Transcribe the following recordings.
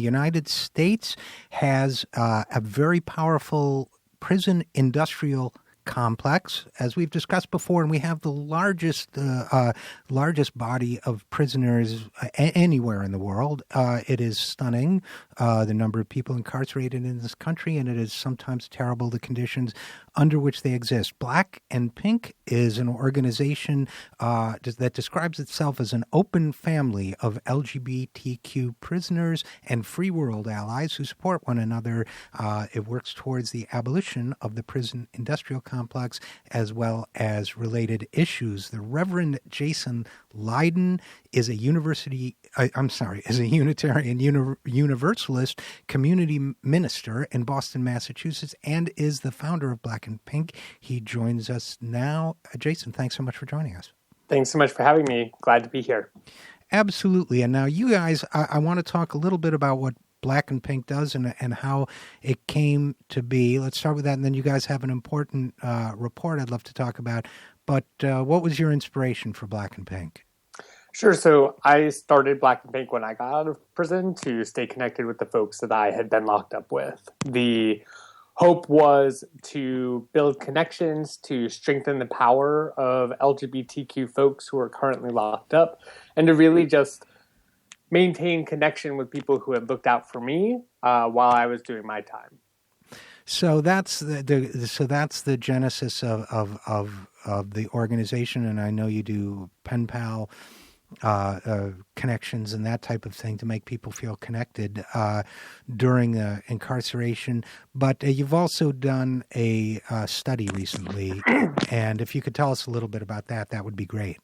United States has a very powerful prison industrial complex, as we've discussed before, and we have the largest body of prisoners anywhere in the world. It is stunning, the number of people incarcerated in this country, and it is sometimes terrible, the conditions under which they exist. Black and Pink is an organization that describes itself as an open family of LGBTQ prisoners and free world allies who support one another. It works towards the abolition of the prison industrial complex as well as related issues. The Reverend Jason Lydon is a Unitarian Universalist community minister in Boston, Massachusetts, and is the founder of Black and Pink. He joins us now. Jason, thanks so much for joining us. Thanks so much for having me. Glad to be here. Absolutely. And now you guys, I want to talk a little bit about what Black and Pink does and how it came to be. Let's start with that, and then you guys have an important report I'd love to talk about. But what was your inspiration for Black and Pink? Sure. So I started Black and Pink when I got out of prison to stay connected with the folks that I had been locked up with. The hope was to build connections to strengthen the power of LGBTQ folks who are currently locked up, and to really just maintain connection with people who had looked out for me while I was doing my time. So that's the genesis of the organization, and I know you do pen pal connections and that type of thing to make people feel connected during incarceration. But you've also done a study recently, and if you could tell us a little bit about that, that would be great.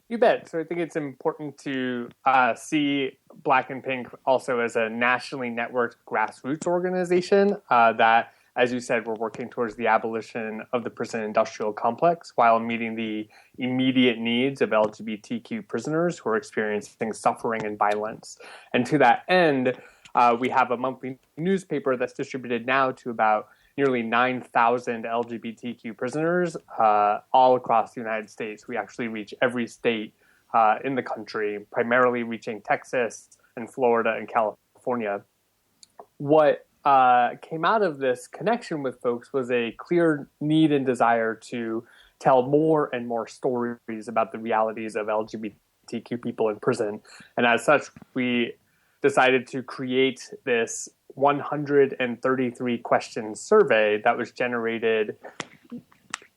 You bet. So I think it's important to see Black and Pink also as a nationally networked grassroots organization that, as you said, we're working towards the abolition of the prison industrial complex while meeting the immediate needs of LGBTQ prisoners who are experiencing suffering and violence. And to that end, we have a monthly newspaper that's distributed now to about nearly 9,000 LGBTQ prisoners all across the United States. We actually reach every state in the country, primarily reaching Texas and Florida and California. What came out of this connection with folks was a clear need and desire to tell more and more stories about the realities of LGBTQ people in prison. And as such, we decided to create this 133 question survey that was generated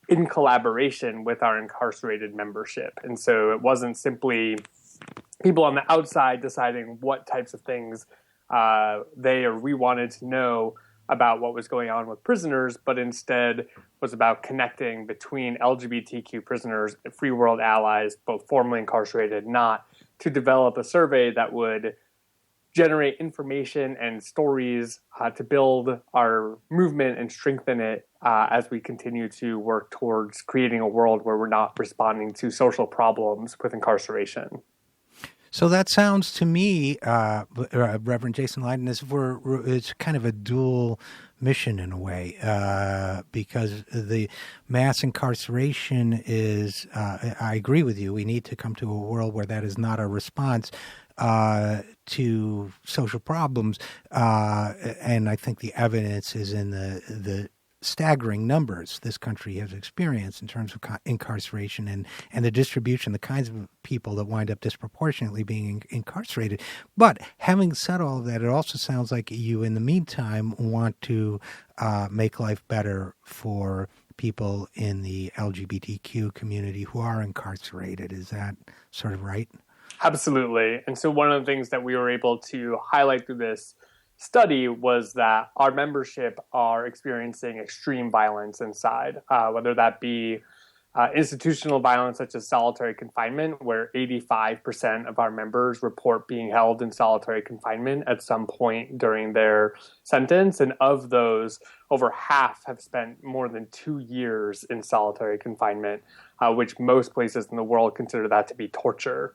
in collaboration with our incarcerated membership. And so it wasn't simply people on the outside deciding what types of things they or we wanted to know about what was going on with prisoners, but instead was about connecting between LGBTQ prisoners and free world allies, both formerly incarcerated and not, to develop a survey that would generate information and stories to build our movement and strengthen it as we continue to work towards creating a world where we're not responding to social problems with incarceration. So that sounds to me, Reverend Jason Lydon, as if it's kind of a dual mission in a way, because the mass incarceration is, I agree with you, we need to come to a world where that is not a response to social problems, and I think the evidence is in the staggering numbers this country has experienced in terms of incarceration and the distribution, the kinds of people that wind up disproportionately being incarcerated. But having said all of that, it also sounds like you, in the meantime, want to make life better for people in the LGBTQ community who are incarcerated. Is that sort of right? Absolutely. And so one of the things that we were able to highlight through this study was that our membership are experiencing extreme violence inside, whether that be institutional violence such as solitary confinement, where 85% of our members report being held in solitary confinement at some point during their sentence. And of those, over half have spent more than 2 years in solitary confinement, which most places in the world consider that to be torture,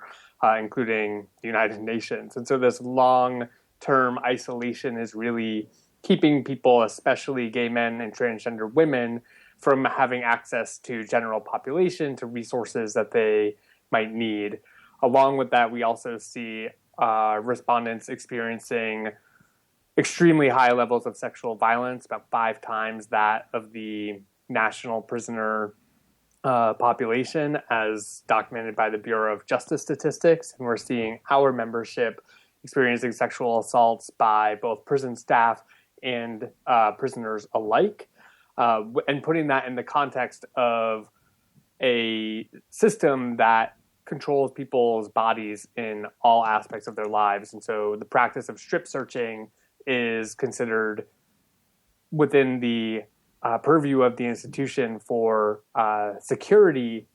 including the United Nations. And so this long-term isolation is really keeping people, especially gay men and transgender women, from having access to general population, to resources that they might need. Along with that, we also see respondents experiencing extremely high levels of sexual violence, about 5 times that of the national prisoner population, as documented by the Bureau of Justice Statistics. And we're seeing our membership experiencing sexual assaults by both prison staff and prisoners alike. And putting that in the context of a system that controls people's bodies in all aspects of their lives. And so the practice of strip searching is considered within the purview of the institution for security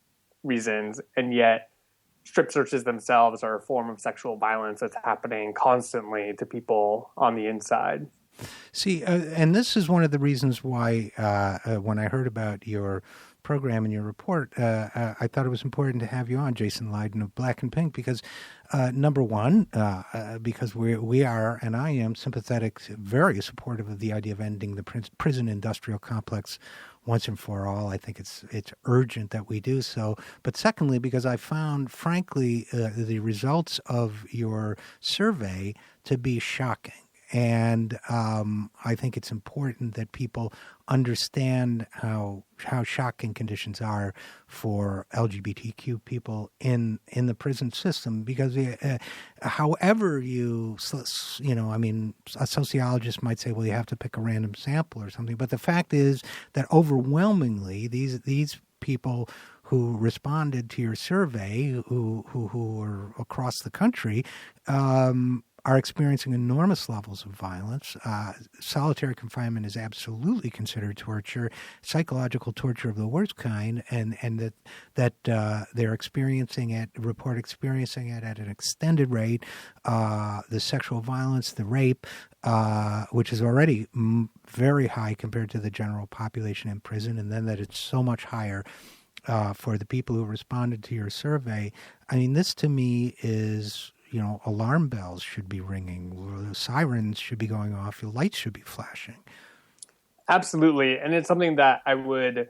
reasons, and yet strip searches themselves are a form of sexual violence that's happening constantly to people on the inside. See, and this is one of the reasons why when I heard about your program and your report, I thought it was important to have you on, Jason Lydon of Black and Pink, because number one, because we are, and I am sympathetic, very supportive of the idea of ending the prison industrial complex once and for all. I think it's urgent that we do so. But secondly, because I found, frankly, the results of your survey to be shocking. And I think it's important that people understand how shocking conditions are for LGBTQ people in the prison system. Because however I mean, a sociologist might say, well, you have to pick a random sample or something. But the fact is that overwhelmingly, these people who responded to your survey, who are across the country, are experiencing enormous levels of violence. Solitary confinement is absolutely considered torture, psychological torture of the worst kind, and that they're experiencing it at an extended rate. The sexual violence, the rape, which is already very high compared to the general population in prison, and then that it's so much higher for the people who responded to your survey. I mean, this to me is, alarm bells should be ringing, sirens should be going off, your lights should be flashing. Absolutely. And it's something that I would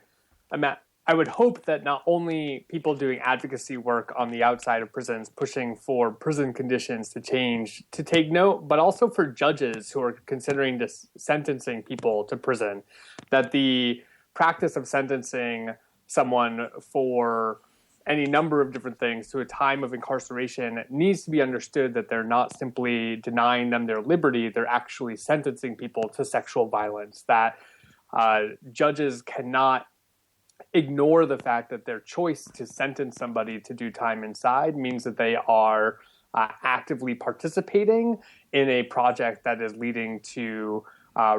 hope that not only people doing advocacy work on the outside of prisons, pushing for prison conditions to change, to take note, but also for judges who are considering sentencing people to prison, that the practice of sentencing someone for any number of different things to a time of incarceration needs to be understood that they're not simply denying them their liberty, they're actually sentencing people to sexual violence, that judges cannot ignore the fact that their choice to sentence somebody to do time inside means that they are actively participating in a project that is leading to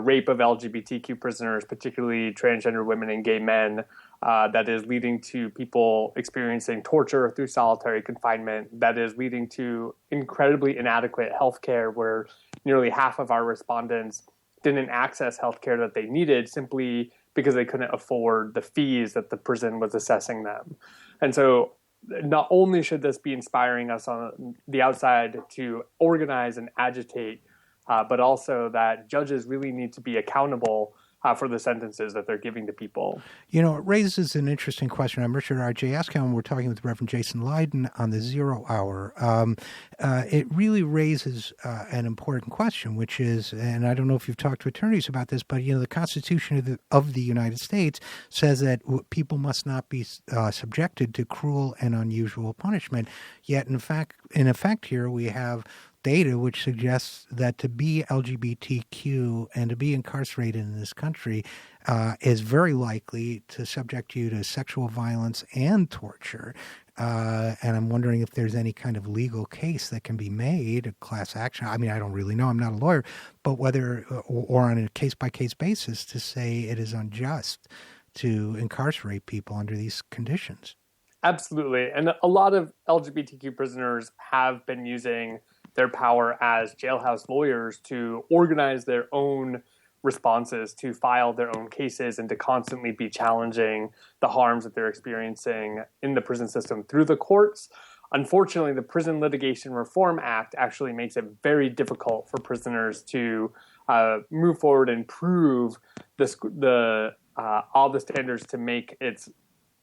rape of LGBTQ prisoners, particularly transgender women and gay men, that is leading to people experiencing torture through solitary confinement, that is leading to incredibly inadequate health care, where nearly half of our respondents didn't access health care that they needed simply because they couldn't afford the fees that the prison was assessing them. And so not only should this be inspiring us on the outside to organize and agitate, but also that judges really need to be accountable for the sentences that they're giving to people. It raises an interesting question. I'm Richard RJ Eskow, and we're talking with Reverend Jason Lydon on the Zero Hour. It really raises an important question, which is, and I don't know if you've talked to attorneys about this, but the Constitution of the United States says that people must not be subjected to cruel and unusual punishment. Yet, in effect, here we have data which suggests that to be LGBTQ and to be incarcerated in this country is very likely to subject you to sexual violence and torture. And I'm wondering if there's any kind of legal case that can be made, a class action. I mean, I don't really know. I'm not a lawyer, but whether, or on a case-by-case basis, to say it is unjust to incarcerate people under these conditions. Absolutely. And a lot of LGBTQ prisoners have been using their power as jailhouse lawyers to organize their own responses, to file their own cases, and to constantly be challenging the harms that they're experiencing in the prison system through the courts. Unfortunately, the Prison Litigation Reform Act actually makes it very difficult for prisoners to move forward and prove all the standards to make its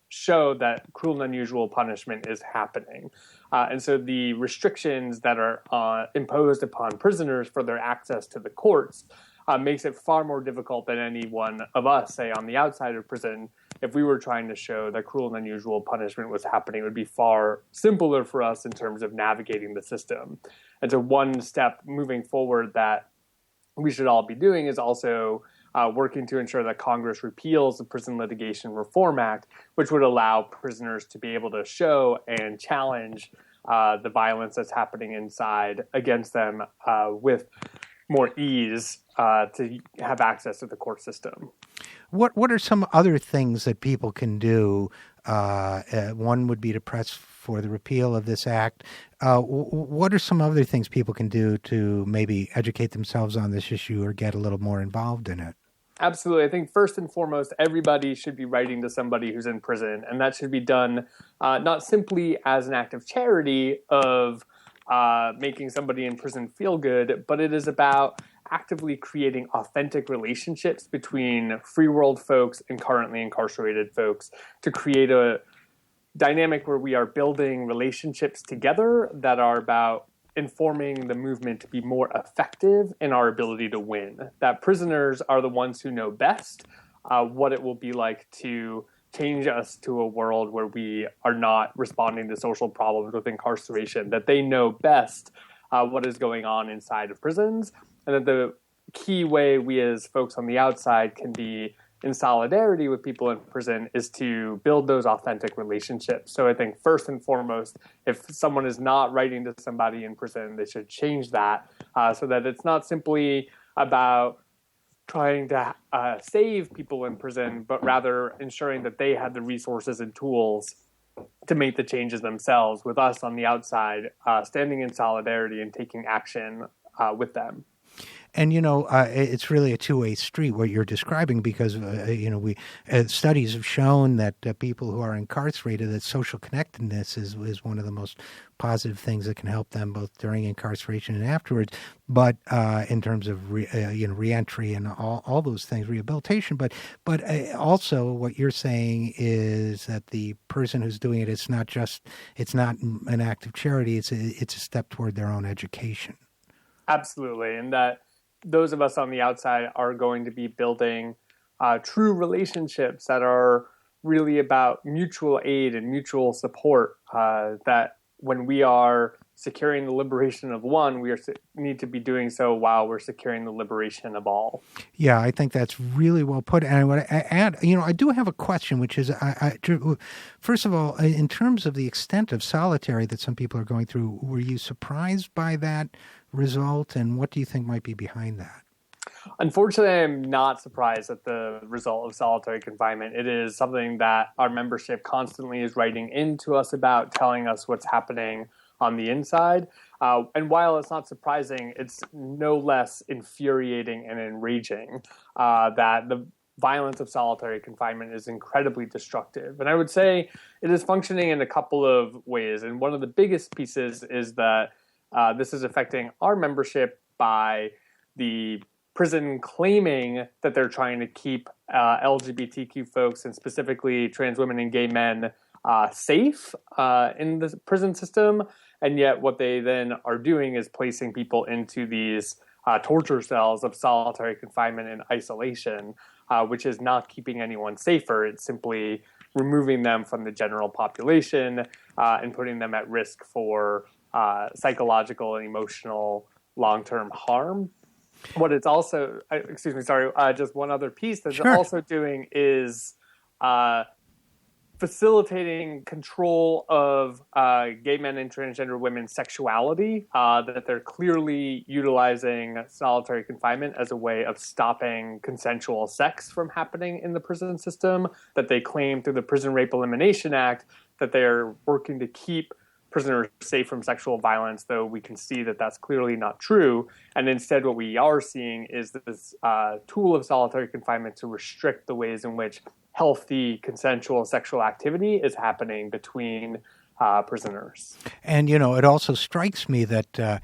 show that cruel and unusual punishment is happening. And so the restrictions that are imposed upon prisoners for their access to the courts makes it far more difficult than any one of us, say, on the outside of prison. If we were trying to show that cruel and unusual punishment was happening, it would be far simpler for us in terms of navigating the system. And so one step moving forward that we should all be doing is also working to ensure that Congress repeals the Prison Litigation Reform Act, which would allow prisoners to be able to show and challenge the violence that's happening inside against them with more ease to have access to the court system. What are some other things that people can do? One would be to press for the repeal of this act. What are some other things people can do to maybe educate themselves on this issue or get a little more involved in it? Absolutely. I think first and foremost, everybody should be writing to somebody who's in prison, and that should be done not simply as an act of charity of making somebody in prison feel good, but it is about actively creating authentic relationships between free world folks and currently incarcerated folks to create a dynamic where we are building relationships together that are about informing the movement to be more effective in our ability to win. That prisoners are the ones who know best what it will be like to change us to a world where we are not responding to social problems with incarceration, that they know best what is going on inside of prisons, and that the key way we as folks on the outside can be in solidarity with people in prison is to build those authentic relationships. So I think first and foremost, if someone is not writing to somebody in prison, they should change that so that it's not simply about trying to save people in prison, but rather ensuring that they have the resources and tools to make the changes themselves with us on the outside, standing in solidarity and taking action with them. And, it's really a two-way street, what you're describing, because, studies have shown that people who are incarcerated, that social connectedness is one of the most positive things that can help them both during incarceration and afterwards. But in terms of, reentry and all those things, rehabilitation. But also what you're saying is that the person who's doing it, it's not an act of charity. It's a step toward their own education. Absolutely. And that those of us on the outside are going to be building true relationships that are really about mutual aid and mutual support, that when we are securing the liberation of one, we need to be doing so while we're securing the liberation of all. Yeah, I think that's really well put. And I want to add, I do have a question, which is, first of all, in terms of the extent of solitary that some people are going through, were you surprised by that result, and what do you think might be behind that? Unfortunately, I'm not surprised at the result of solitary confinement. It is something that our membership constantly is writing into us about, telling us what's happening on the inside. And while it's not surprising, it's no less infuriating and enraging that the violence of solitary confinement is incredibly destructive. And I would say it is functioning in a couple of ways. And one of the biggest pieces is that this is affecting our membership by the prison claiming that they're trying to keep LGBTQ folks, and specifically trans women and gay men, safe in the prison system. And yet what they then are doing is placing people into these torture cells of solitary confinement and isolation, which is not keeping anyone safer. It's simply removing them from the general population and putting them at risk for psychological and emotional long-term harm. What it's also, just one other piece that's also doing is facilitating control of gay men and transgender women's sexuality, that they're clearly utilizing solitary confinement as a way of stopping consensual sex from happening in the prison system, that they claim through the Prison Rape Elimination Act that they're working to keep prisoners safe from sexual violence, though we can see that that's clearly not true. And instead what we are seeing is this tool of solitary confinement to restrict the ways in which healthy consensual sexual activity is happening between prisoners. And, it also strikes me that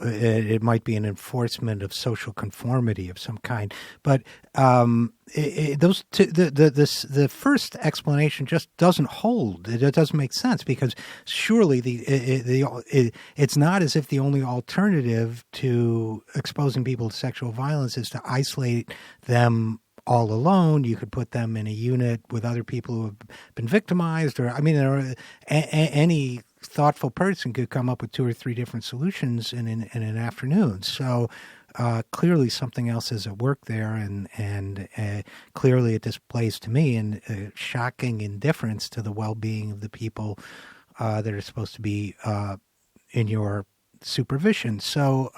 it might be an enforcement of social conformity of some kind. But those two, the first explanation just doesn't hold. It doesn't make sense, because surely it's not as if the only alternative to exposing people to sexual violence is to isolate them all alone. You could put them in a unit with other people who have been victimized, or any thoughtful person could come up with 2 or 3 different solutions in an afternoon. So clearly something else is at work there, and clearly it displays to me a shocking indifference to the well-being of the people that are supposed to be in your supervision. So,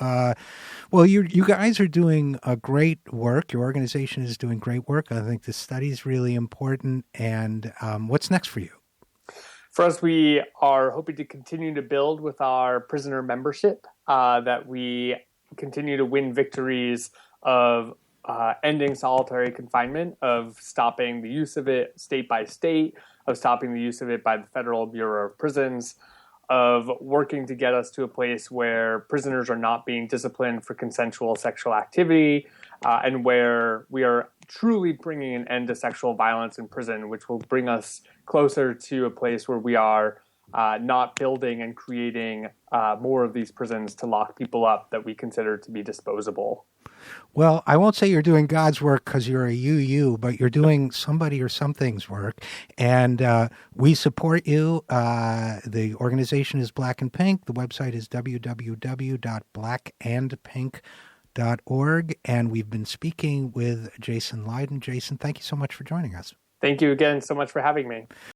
well, you guys are doing a great work. Your organization is doing great work. I think this study is really important. And what's next for you? For us, we are hoping to continue to build with our prisoner membership, that we continue to win victories of ending solitary confinement, of stopping the use of it state by state, of stopping the use of it by the Federal Bureau of Prisons, of working to get us to a place where prisoners are not being disciplined for consensual sexual activity, and where we are truly bringing an end to sexual violence in prison, which will bring us closer to a place where we are not building and creating more of these prisons to lock people up that we consider to be disposable. Well, I won't say you're doing God's work, because you're a you, but you're doing somebody or something's work. And we support you. The organization is Black and Pink. The website is www.blackandpink.org. And we've been speaking with Jason Lydon. Jason, thank you so much for joining us. Thank you again so much for having me.